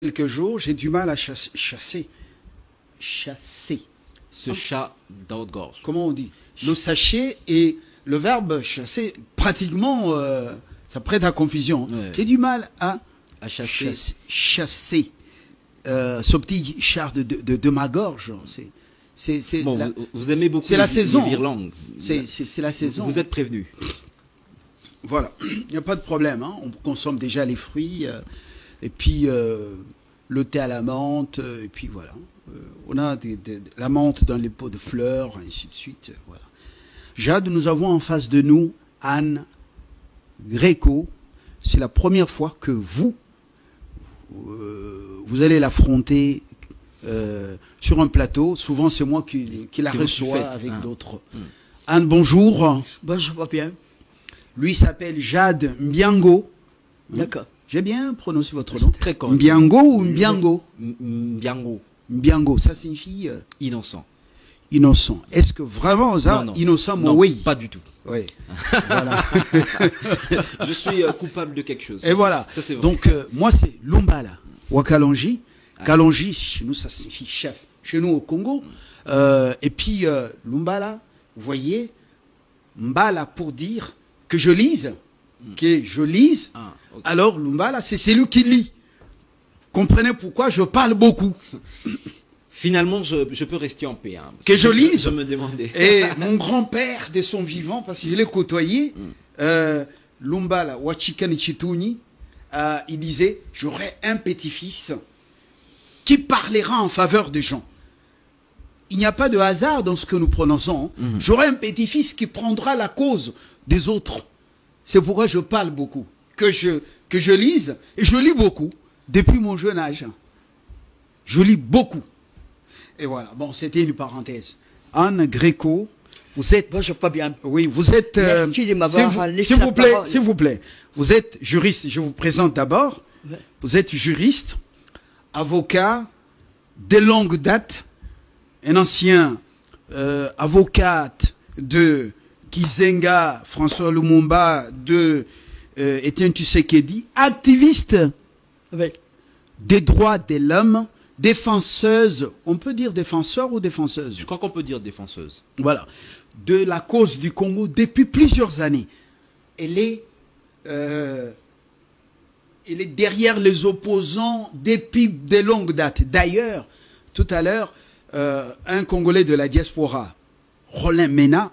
quelques jours, j'ai du mal à chasser. Ce chat d'haute-gorge. Comment on dit? Le sachet et le verbe chasser, pratiquement, ça prête à confusion. Ouais. J'ai du mal à chasser. chasser ce petit char de ma gorge. Bon, vous aimez beaucoup la saison. les virelangues. C'est la saison. Vous êtes prévenu. Voilà, il n'y a pas de problème. Hein. On consomme déjà les fruits, et puis le thé à la menthe, et puis voilà. On a la menthe dans les pots de fleurs, ainsi de suite. Voilà. Jade, nous avons en face de nous Anne Gréco. C'est la première fois que vous allez l'affronter sur un plateau. Souvent, c'est moi qui la reçois avec d'autres. Anne, bonjour. Bonjour, pas bien. Lui s'appelle Jade Mbiango. D'accord. J'ai bien prononcé votre nom. Très correct. Mbiango ou Mbiango? Mbiango. Mbiango, ça signifie innocent. Innocent. Est-ce que vraiment ça, non. innocent, non, oui. Pas du tout. Oui. Voilà. Je suis coupable de quelque chose. Et voilà. Ça, c'est vrai. Donc moi c'est Lumbala ou Kalonji. Kalonji, chez nous ça signifie chef. Chez nous au Congo. Et puis Lumbala, vous voyez, Mbala pour dire que je lise, que je lise. Ah, okay. Alors Lumbala, c'est celui qui lit. Comprenez pourquoi je parle beaucoup. Finalement, je peux rester en paix. Hein, que je lise. Je me demandais. Et mon grand-père, de son vivant, parce que je l'ai côtoyé, Lumbala, Wachikani Chituni, il disait, j'aurai un petit-fils qui parlera en faveur des gens. Il n'y a pas de hasard dans ce que nous prononçons. Hein. J'aurai un petit-fils qui prendra la cause des autres. C'est pourquoi je parle beaucoup. Que je lise, et je lis beaucoup, depuis mon jeune âge. Je lis beaucoup. Et voilà, bon, c'était une parenthèse. Anne Gréco, vous êtes... Bonjour, pas bien. Oui, vous êtes... Merci de m'avoir laissé s'il vous plaît, la parole. s'il vous plaît. Vous êtes juriste, je vous présente d'abord. Ouais. Vous êtes juriste, avocat, de longue date, un ancien avocat de Kizenga, François Lumumba, de Etienne Tshisekedi, activiste Oui. des droits de l'homme, défenseuse, on peut dire défenseur ou défenseuse? Je crois qu'on peut dire défenseuse. Voilà, de la cause du Congo depuis plusieurs années. Elle est derrière les opposants depuis de longues dates. D'ailleurs, tout à l'heure, un Congolais de la diaspora, Roland Mena,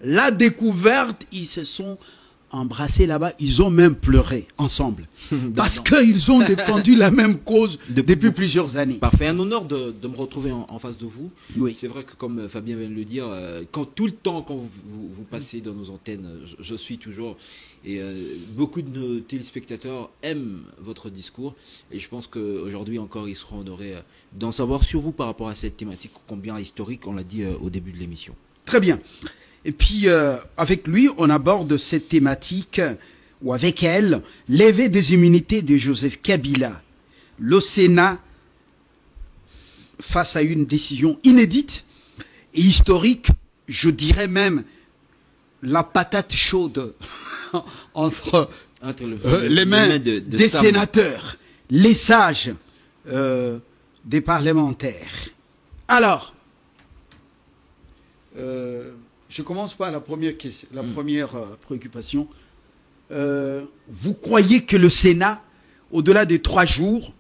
l'a découverte, ils se sont embrassés là-bas, ils ont même pleuré ensemble. Parce qu'ils ont défendu la même cause depuis plusieurs années. Parfait, un honneur de me retrouver en face de vous. Oui. C'est vrai que comme Fabien vient de le dire, tout le temps quand vous passez dans nos antennes, je suis toujours, et beaucoup de nos téléspectateurs aiment votre discours, et je pense qu'aujourd'hui encore ils seront honorés d'en savoir sur vous par rapport à cette thématique combien historique, on l'a dit au début de l'émission. Très bien. Et puis, avec lui, on aborde cette thématique, ou avec elle, levée des immunités de Joseph Kabila. Le Sénat, face à une décision inédite et historique, je dirais même la patate chaude entre les mains des sénateurs, les sages des parlementaires. Alors, je commence par la première question, la première préoccupation. Vous croyez que le Sénat, au-delà des 3 jours,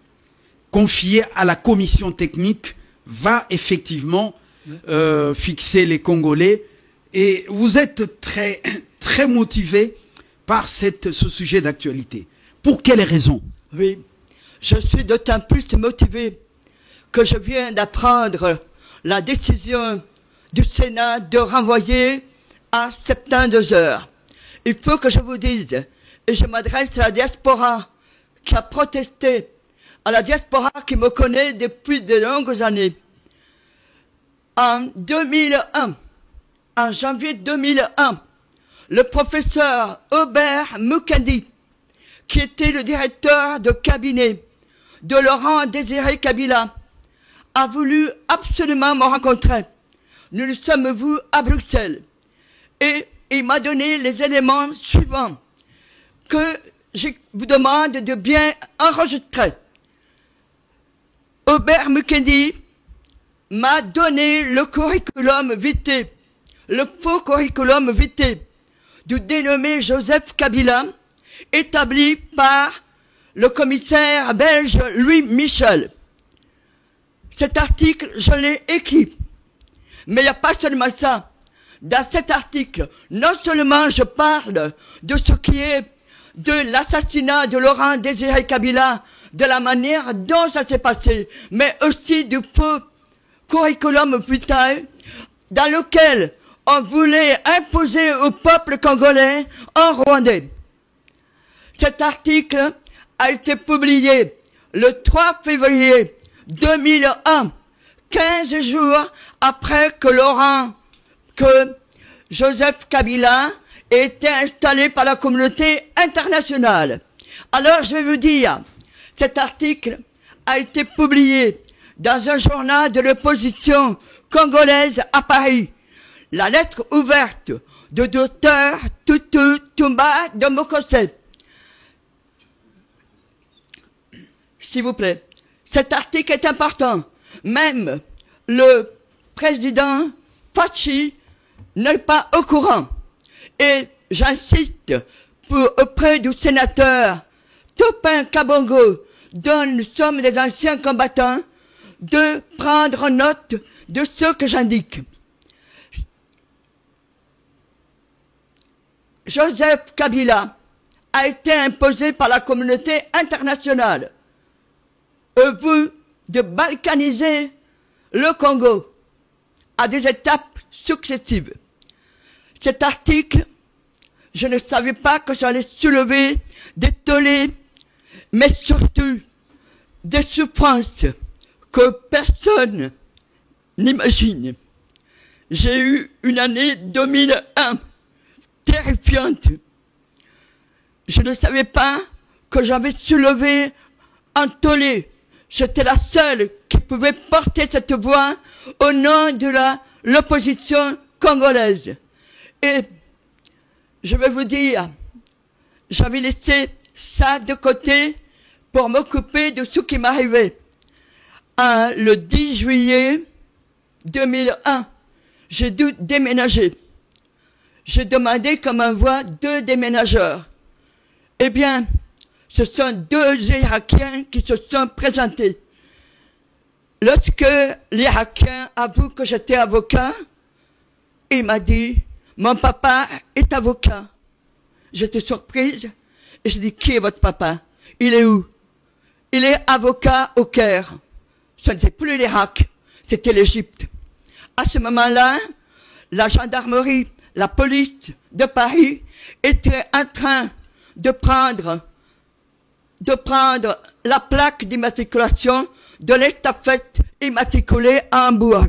confié à la commission technique, va effectivement fixer les Congolais, et vous êtes très, très motivé par ce sujet d'actualité. Pour quelles raisons? Oui. Je suis d'autant plus motivé que je viens d'apprendre la décision du Sénat de renvoyer à 72 heures. Il faut que je vous dise, et je m'adresse à la diaspora qui a protesté, à la diaspora qui me connaît depuis de longues années. En 2001, en janvier 2001, le professeur Hubert Mukadi, qui était le directeur de cabinet de Laurent Désiré Kabila, a voulu absolument me rencontrer. Nous nous sommes vus à Bruxelles et il m'a donné les éléments suivants que je vous demande de bien enregistrer. Aubert Mukendi m'a donné le curriculum vitae, le faux curriculum vitae du dénommé Joseph Kabila, établi par le commissaire belge Louis Michel. Cet article, je l'ai écrit. Mais il n'y a pas seulement ça. Dans cet article, non seulement je parle de ce qui est de l'assassinat de Laurent Désiré Kabila, de la manière dont ça s'est passé, mais aussi du faux curriculum vitae dans lequel on voulait imposer au peuple congolais un Rwandais. Cet article a été publié le 3 février 2001, 15 jours après que Joseph Kabila ait été installé par la communauté internationale. Alors je vais vous dire, cet article a été publié dans un journal de l'opposition congolaise à Paris. La lettre ouverte de Dr Tutu Tumba de Mokose. S'il vous plaît, cet article est important. Même le président Fachi n'est pas au courant. Et j'insiste auprès du sénateur Topin Kabongo, dont nous sommes des anciens combattants, de prendre note de ce que j'indique. Joseph Kabila a été imposé par la communauté internationale au but de balkaniser le Congo à des étapes successives. Cet article, je ne savais pas que j'allais soulever des tollés, mais surtout des souffrances que personne n'imagine. J'ai eu une année 2001 terrifiante. Je ne savais pas que j'avais soulevé un tollé. J'étais la seule qui pouvait porter cette voix au nom de l'opposition congolaise. Et je vais vous dire, j'avais laissé ça de côté pour m'occuper de ce qui m'arrivait. Le 10 juillet 2001, j'ai dû déménager. J'ai demandé qu'on m'envoie 2 déménageurs. Eh bien, ce sont 2 Irakiens qui se sont présentés. Lorsque l'Irakien avoue que j'étais avocat, il m'a dit, mon papa est avocat. J'étais surprise et j'ai dit, qui est votre papa? Il est où? Il est avocat au Caire. Ce n'était plus l'Irak, c'était l'Égypte. À ce moment-là, la gendarmerie, la police de Paris était en train de prendre la plaque d'immatriculation de l'estafette immatriculée à Hambourg.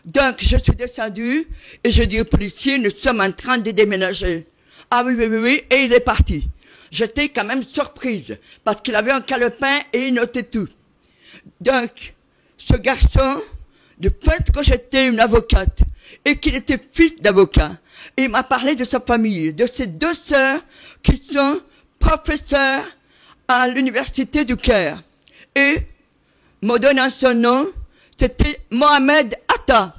Donc, je suis descendu et j'ai dit au policier, nous sommes en train de déménager. Ah oui, oui, oui, oui, et il est parti. J'étais quand même surprise parce qu'il avait un calepin et il notait tout. Donc, ce garçon, du fait que j'étais une avocate et qu'il était fils d'avocat, il m'a parlé de sa famille, de ses 2 sœurs qui sont professeurs à l'université du Caire. Et, me donnant son nom, c'était Mohamed Atta.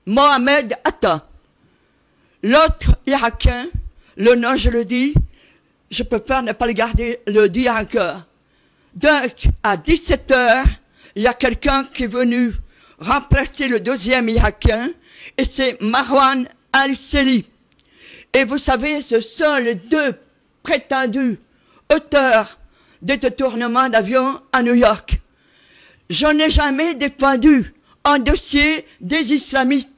Mohamed Atta. L'autre Irakien, le nom je le dis, je préfère ne pas le garder, le dire encore. Donc, à 17 h, il y a quelqu'un qui est venu remplacer le 2e Irakien, et c'est Marwan Al-Seli. Et vous savez, ce sont les 2 prétendus auteurs des détournements d'avion à New York. Je n'ai jamais défendu un dossier des islamistes.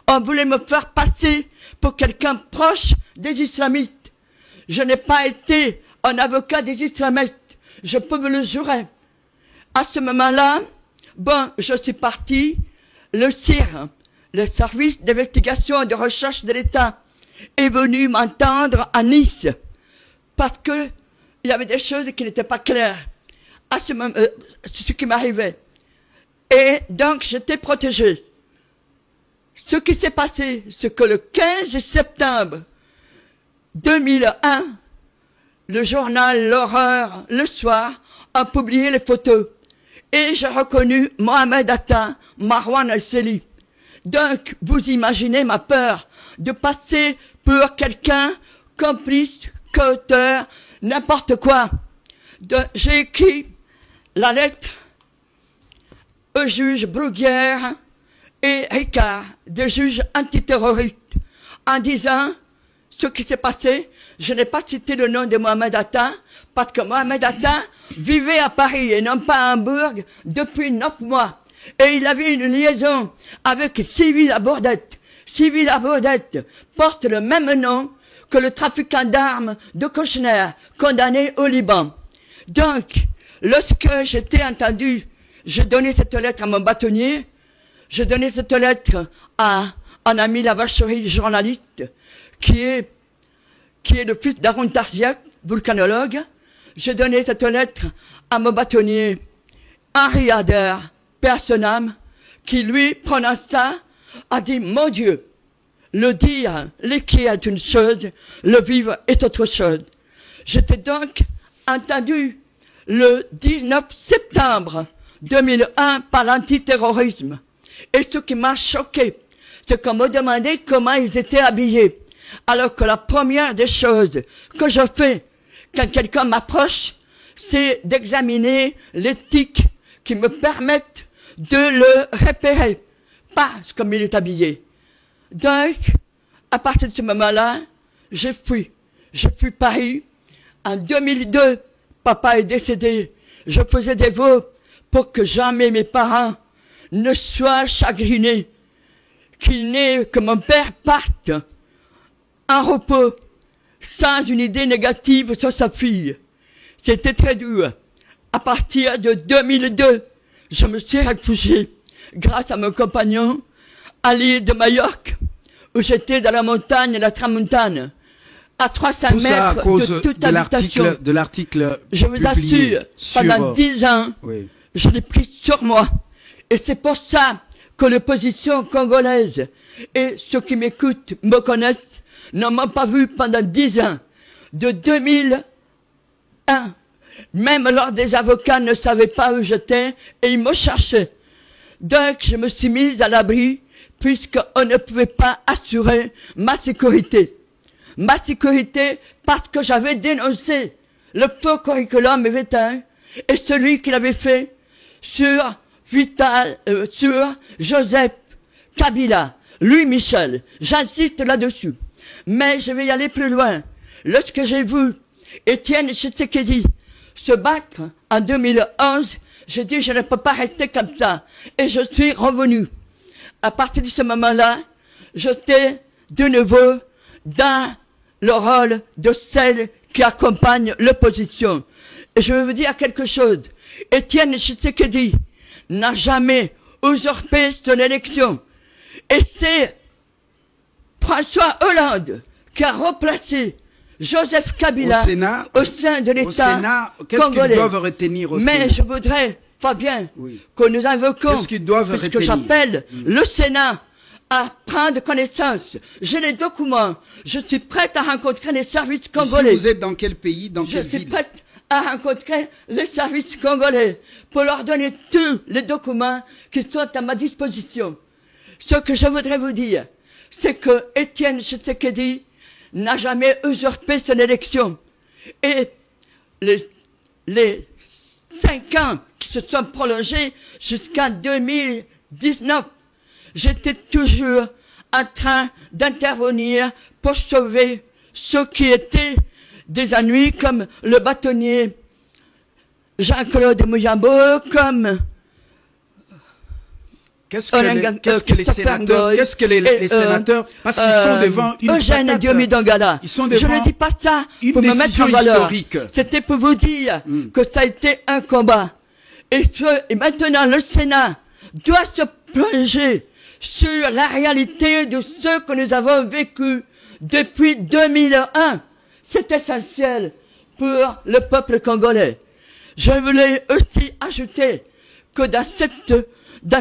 On voulait me faire passer pour quelqu'un proche des islamistes. Je n'ai pas été un avocat des islamistes. Je peux vous le jurer. À ce moment-là, bon, je suis parti. Le CIR, le service d'investigation et de recherche de l'État, est venu m'entendre à Nice. Parce que il y avait des choses qui n'étaient pas claires. À ce moment, ce qui m'arrivait. Et donc, j'étais protégé. Ce qui s'est passé, c'est que le 15 septembre 2001, le journal L'Horreur, le soir, a publié les photos. Et j'ai reconnu Mohamed Atta, Marwan El-Seli. Donc, vous imaginez ma peur de passer pour quelqu'un complice, qu'auteur, n'importe quoi. J'ai écrit la lettre aux juges Bruguière et Ricard, des juges antiterroristes, en disant ce qui s'est passé. Je n'ai pas cité le nom de Mohamed Atta, parce que Mohamed Atta vivait à Paris et non pas à Hambourg depuis 9 mois. Et il avait une liaison avec Sylvie Labordette. Sylvie Labordette porte le même nom que le trafiquant d'armes de Kouchner, condamné au Liban. Donc, lorsque j'étais entendu, j'ai donné cette lettre à mon bâtonnier, j'ai donné cette lettre à un ami Lavacherie, journaliste, qui est le fils d'Aaron Tarziak, volcanologue. J'ai donné cette lettre à mon bâtonnier, Henri Ader, père son âme, qui lui, prenant ça, a dit, mon Dieu, le dire, l'écrire est une chose, le vivre est autre chose. J'étais donc entendu le 19 septembre 2001 par l'antiterrorisme. Et ce qui m'a choqué, c'est qu'on me demandait comment ils étaient habillés. Alors que la première des choses que je fais quand quelqu'un m'approche, c'est d'examiner l'éthique qui me permette de le repérer, pas comme il est habillé. Donc, à partir de ce moment-là, j'ai fui. J'ai fui Paris. En 2002, papa est décédé. Je faisais des vœux pour que jamais mes parents ne soient chagrinés, que mon père parte en repos, sans une idée négative sur sa fille. C'était très dur. À partir de 2002, je me suis réfugié, grâce à mon compagnon, à l'île de Majorque, où j'étais dans la montagne, la Tramontane, à 300 mètres de toute habitation. De l'article je vous assure, pendant 10 ans, oui, je l'ai pris sur moi. Et c'est pour ça que l'opposition congolaise et ceux qui m'écoutent me connaissent, ne m'ont pas vu pendant 10 ans. De 2001, même lors des avocats ne savaient pas où j'étais et ils me cherchaient. Donc je me suis mise à l'abri puisqu'on ne pouvait pas assurer ma sécurité. Ma sécurité parce que j'avais dénoncé le faux curriculum Vétain et celui qu'il avait fait sur sur Joseph Kabila, Louis Michel. J'insiste là-dessus. Mais je vais y aller plus loin. Lorsque j'ai vu Étienne Tshisekedi se battre en 2011, j'ai dit je ne peux pas rester comme ça. Et je suis revenu. À partir de ce moment-là, j'étais de nouveau dans le rôle de celle qui accompagne l'opposition. Et je vais vous dire quelque chose. Étienne Tshisekedi n'a jamais usurpé son élection. Et c'est François Hollande qui a replacé Joseph Kabila au sein de l'État congolais. Qu'ils doivent retenir au Mais Sénat? je voudrais, Fabien, que nous invoquons, ce que j'appelle le Sénat à prendre connaissance. J'ai les documents. Je suis prête à rencontrer les services congolais. Ici, vous êtes dans quel pays, dans quelle ville? Je suis prête à rencontrer les services congolais pour leur donner tous les documents qui sont à ma disposition. Ce que je voudrais vous dire, c'est que Étienne Tshisekedi n'a jamais usurpé son élection. Et les 5 ans qui se sont prolongés jusqu'en 2019, j'étais toujours en train d'intervenir pour sauver ceux qui étaient des ennuis, comme le bâtonnier Jean-Claude Mouyambo, comme Qu'est-ce que les sénateurs, parce qu'ils sont devant une Eugène Diomi Dongala. Ils sont devant je ne dis pas ça pour me mettre en valeur. C'était pour vous dire que ça a été un combat. Et maintenant, le Sénat doit se plonger sur la réalité de ce que nous avons vécu depuis 2001. C'est essentiel pour le peuple congolais. Je voulais aussi ajouter que dans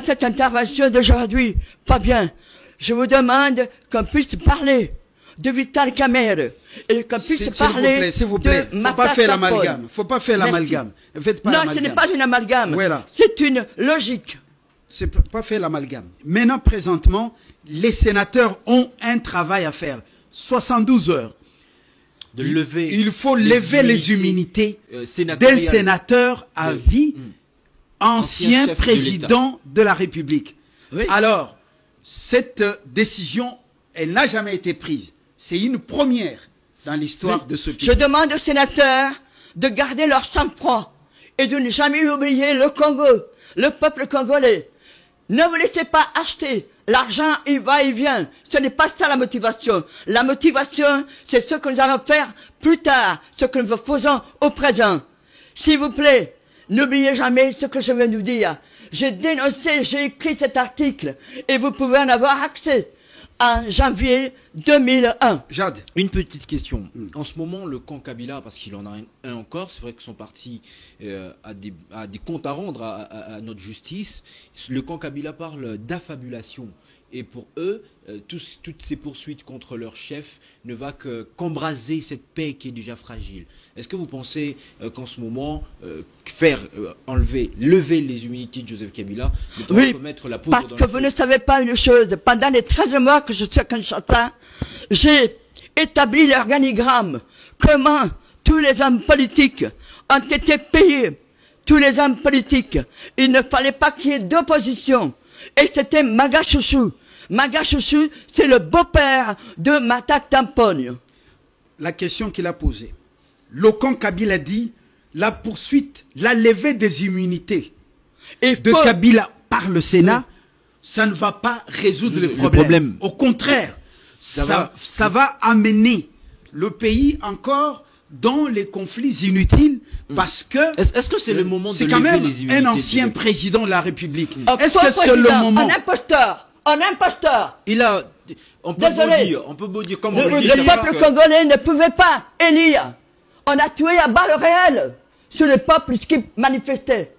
cette intervention d'aujourd'hui, Fabien, je vous demande qu'on puisse parler de Vital Kamerhe et qu'on puisse parler s'il vous plaît, de faut pas faire Mata Sampone. l'amalgame. Faut pas faire l'amalgame. Faites pas Non, ce l'amalgame. n'est pas une amalgame. Voilà. C'est une logique. C'est pas faire l'amalgame. Maintenant, présentement, les sénateurs ont un travail à faire. 72 heures. De lever Il faut lever les immunités d'un sénatoriales. sénateur à vie, ancien chef de président de la République. Oui. Alors, cette décision, elle n'a jamais été prise. C'est une première dans l'histoire de ce pays. Je demande aux sénateurs de garder leur sang-froid et de ne jamais oublier le Congo, le peuple congolais. Ne vous laissez pas acheter. L'argent, il va et vient. Ce n'est pas ça la motivation. La motivation, c'est ce que nous allons faire plus tard, ce que nous faisons au présent. S'il vous plaît, n'oubliez jamais ce que je viens de vous dire. J'ai dénoncé, j'ai écrit cet article et vous pouvez en avoir accès en janvier 2001. Jade. Une petite question. En ce moment, le camp Kabila, parce qu'il en a un encore, c'est vrai que son parti a des comptes à rendre à notre justice. Le camp Kabila parle d'affabulation. Et pour eux, toutes ces poursuites contre leur chef ne va qu'embraser cette paix qui est déjà fragile. Est-ce que vous pensez qu'en ce moment, lever les immunités de Joseph Kabila ne pourra Oui, pas mettre la poudre parce dans que le vous feu? ne savez pas une chose. Pendant les 13 mois que je suis à Kinshasa, j'ai établi l'organigramme. Comment tous les hommes politiques ont été payés. Tous les hommes politiques. Il ne fallait pas qu'il y ait d'opposition. Et c'était Maga Chouchou. Maga Chouchou, c'est le beau-père de Mata Sampone. La question qu'il a posée. Lokan Kabila dit la poursuite, la levée des immunités de Kabila par le Sénat, ça ne va pas résoudre le problème. Au contraire, ça va amener le pays encore dans les conflits inutiles parce que est-ce que c'est le moment de c'est quand lever même les immunités un ancien de- président de la République. Un Est-ce faux que c'est le président, moment? Un imposteur. Un imposteur. Il a, on peut Désolé. beau dire comme Le, on le dit, le peuple congolais ne pouvait pas élire. On a tué à balles réelles sur le peuple qui manifestait.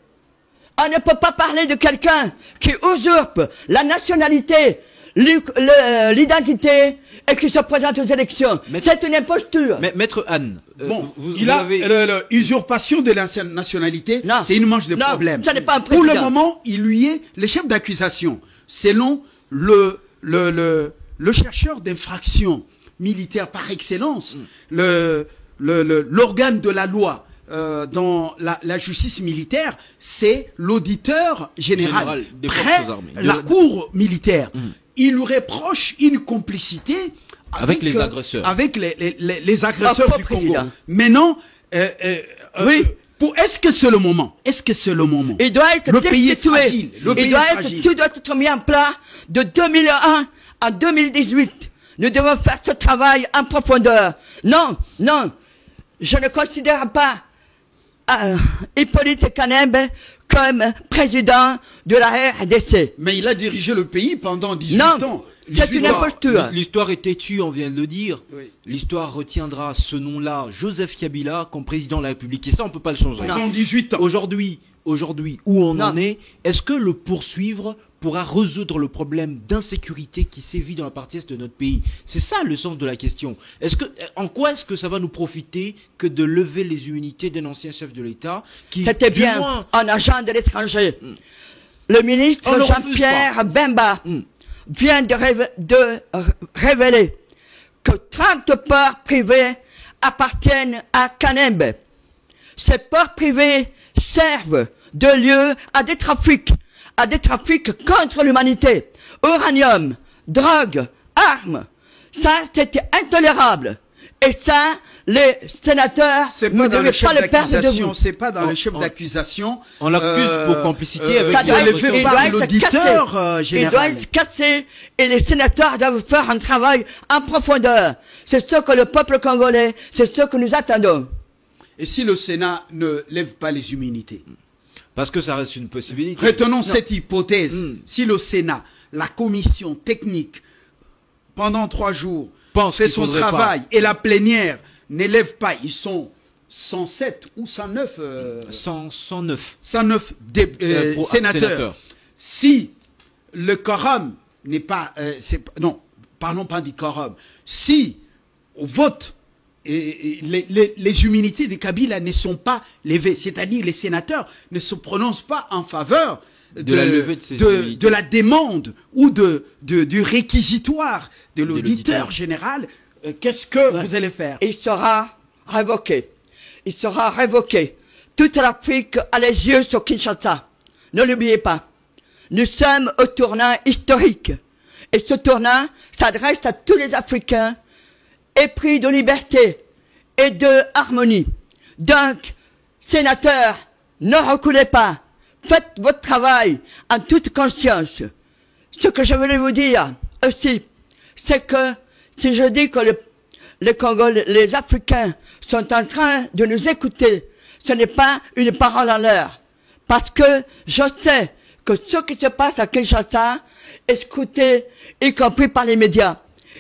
On ne peut pas parler de quelqu'un qui usurpe la nationalité, l'identité et qui se présente aux élections. C'est une imposture. Mais Maître Anne, Bon, vous il a avez... l'usurpation de l'ancienne nationalité, Non. c'est une manche de Non, problème. ça n'est pas un Pour le président. moment, il lui est le chef d'accusation. Selon le chercheur d'infraction militaire par excellence, l'organe de la loi dans la justice militaire, c'est l'auditeur général des près forces armées. la cour militaire. Il lui reproche une complicité Avec les agresseurs. Avec les agresseurs du Congo. président. Maintenant, Oui. est-ce que c'est le moment? Est-ce que c'est le moment? Il doit être Le pays est destitué. fragile. Le pays Il doit est être, fragile. tout doit être mis en place de 2001 à 2018. Nous devons faire ce travail en profondeur. Non, non, je ne considère pas Hippolyte Kanembe comme président de la RDC. Mais il a dirigé le pays pendant 18 Non. ans. C'est 18 une ans. imposture. L'histoire est têtue, on vient de le dire. Oui. L'histoire retiendra ce nom-là, Joseph Kabila, comme président de la République. Et ça, on peut pas le changer. Pendant 18 ans. Aujourd'hui, où on Non. en est, est-ce que le poursuivre pourra résoudre le problème d'insécurité qui sévit dans la partie est de notre pays? C'est ça le sens de la question. En quoi est-ce que ça va nous profiter que de lever les immunités d'un ancien chef de l'État qui, C'était du bien moins, un agent de l'étranger. Le ministre On le refuse Jean-Pierre Bemba Mm. vient de révéler que 30 ports privés appartiennent à Kanembe. Ces ports privés servent de lieu à des trafics contre l'humanité. Uranium, drogue, armes. Ça, c'était intolérable. Et ça, les sénateurs C'est ne pas dans devaient le chef pas le perdre de d'accusation. vous. C'est pas dans le chef d'accusation. on l'accuse pour complicité avec Ça les doit il est être- agresseurs. fait il par doit être l'auditeur cassé. Il général. doit être cassé et les sénateurs doivent faire un travail en profondeur. C'est ce que le peuple congolais, c'est ce que nous attendons. Et si le Sénat ne lève pas les immunités? Parce que ça reste une possibilité. Retenons cette hypothèse. Mm. Si le Sénat, la commission technique, pendant 3 jours, Pense fait qu'il son faudrait travail et la plénière n'élève pas, ils sont 107 ou 109, 109 109 sénateurs. sénateurs. Si le quorum n'est pas, non, parlons pas du quorum. Si au vote, et les immunités des Kabila ne sont pas levées. C'est-à-dire les sénateurs ne se prononcent pas en faveur de la levée de ces de la demande ou du réquisitoire de l'auditeur général. Qu'est-ce que vous allez faire? Il sera révoqué. Il sera révoqué. Toute l'Afrique a les yeux sur Kinshasa. Ne l'oubliez pas. Nous sommes au tournant historique. Et ce tournant s'adresse à tous les Africains épris de liberté et de harmonie. Donc, sénateurs, ne reculez pas. Faites votre travail en toute conscience. Ce que je voulais vous dire aussi, c'est que si je dis que les Congolais, les Africains sont en train de nous écouter, ce n'est pas une parole en l'air. Parce que je sais que ce qui se passe à Kinshasa est écouté, y compris par les médias.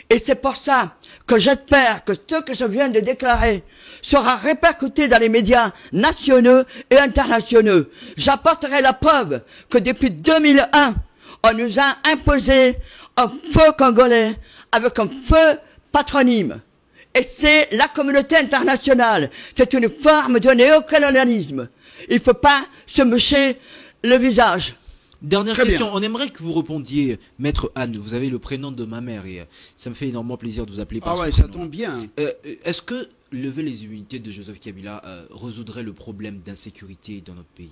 Et c'est pour ça que j'espère que ce que je viens de déclarer sera répercuté dans les médias nationaux et internationaux. J'apporterai la preuve que depuis 2001, on nous a imposé un faux Congolais avec un faux patronyme. Et c'est la communauté internationale. C'est une forme de néocolonialisme. Il ne faut pas se moucher le visage. Dernière Très question, bien. on aimerait que vous répondiez, Maître Anne, vous avez le prénom de ma mère et ça me fait énormément plaisir de vous appeler par Ah ce ouais, ça prénom. tombe bien. Est-ce que lever les immunités de Joseph Kabila résoudrait le problème d'insécurité dans notre pays?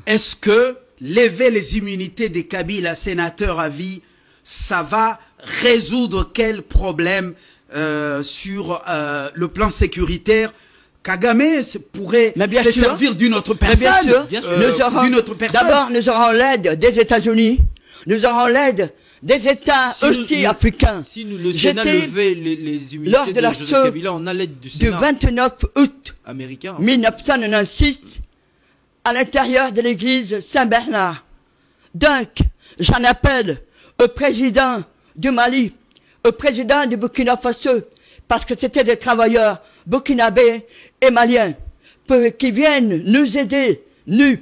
Est-ce que lever les immunités des Kabila sénateurs à vie, ça va résoudre quel problème sur le plan sécuritaire? Kagame pourrait Mais bien se sûr. servir d'une autre Mais personne. bien sûr, Bien sûr. nous aurons, d'abord, nous aurons l'aide des États-Unis, nous aurons l'aide des États aussi africains. Si nous, le Sénat J'étais levait les immunités lors de la Joseph chose Kabila, on a l'aide du du Sénat 29 août américain. 1996 à l'intérieur de l'église Saint-Bernard. Donc, j'en appelle au président du Mali, au président du Burkina Faso, parce que c'était des travailleurs burkinabés et maliens, qui viennent nous aider, nous,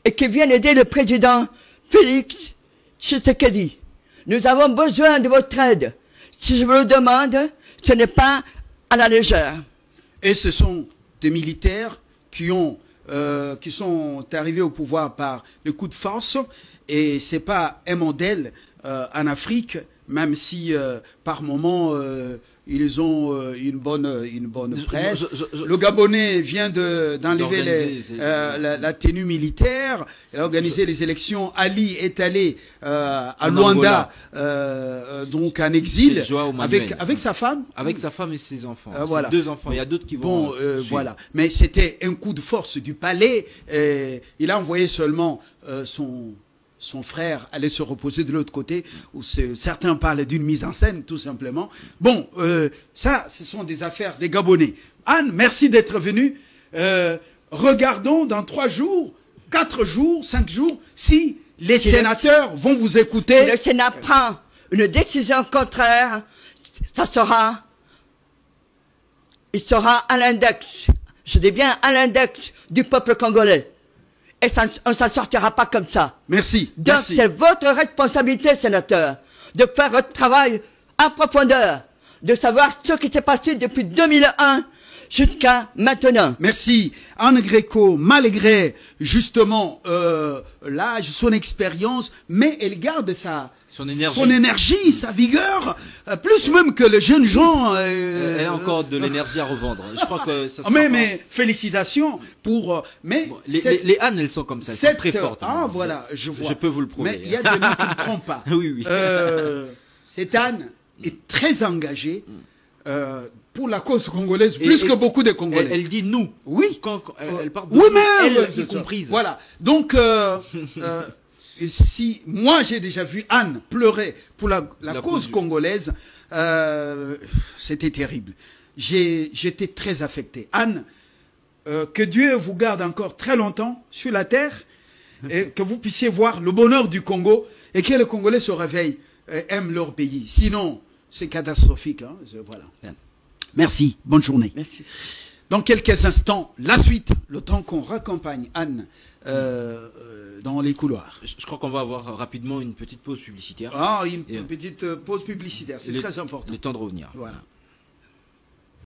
et qui viennent aider le président Félix Tshisekedi. Nous avons besoin de votre aide. Si je vous le demande, ce n'est pas à la légère. Et ce sont des militaires qui sont arrivés au pouvoir par le coup de force. Et c'est pas un modèle en Afrique, même si par moment ils ont une bonne presse. Le Gabonais vient d'enlever la tenue militaire, il a organisé les élections. Ali est allé à Luanda, donc en exil, avec sa femme. Avec sa femme et ses enfants. Voilà. 2 enfants. Il y a d'autres qui vont. Voilà. Mais c'était un coup de force du palais. Il a envoyé seulement son frère aller se reposer de l'autre côté, où certains parlent d'une mise en scène, tout simplement. Bon, ça, ce sont des affaires des Gabonais. Anne, merci d'être venue. Regardons dans 3 jours, 4 jours, 5 jours, si les sénateurs vont vous écouter. Si le Sénat prend une décision contraire, il sera à l'index, je dis bien à l'index du peuple congolais. Et on ne s'en sortira pas comme ça. Merci. Donc merci. c'est votre responsabilité, sénateur, de faire votre travail en profondeur, de savoir ce qui s'est passé depuis 2001 jusqu'à maintenant. Merci. Anne Gréco, malgré justement l'âge, son expérience, mais elle garde son énergie, sa vigueur, plus même que les jeunes gens. Elle a encore de l'énergie à revendre. Je crois que ça sera mais félicitations pour. Mais bon, les Anne, elles sont comme ça, elles sont très fortes. Ah voilà, je vois. Je peux vous le prouver. Mais il y a des mots qui ne trompent pas. Oui. Cette Anne est très engagée pour la cause congolaise, plus que beaucoup de Congolais. Elle dit nous. Oui. Quand elle parle de oui, nous, mais elle y comprise. Voilà. Donc. Si moi j'ai déjà vu Anne pleurer pour la cause congolaise, c'était terrible. J'étais très affecté. Anne, que Dieu vous garde encore très longtemps sur la terre et que vous puissiez voir le bonheur du Congo et que les Congolais se réveillent, aiment leur pays. Sinon, c'est catastrophique. Hein, voilà. Merci. Bonne journée. Merci. Dans quelques instants, la suite, le temps qu'on raccompagne Anne dans les couloirs. Je crois qu'on va avoir rapidement une petite pause publicitaire. Ah, une petite pause publicitaire, c'est très important. Le temps de revenir. Voilà.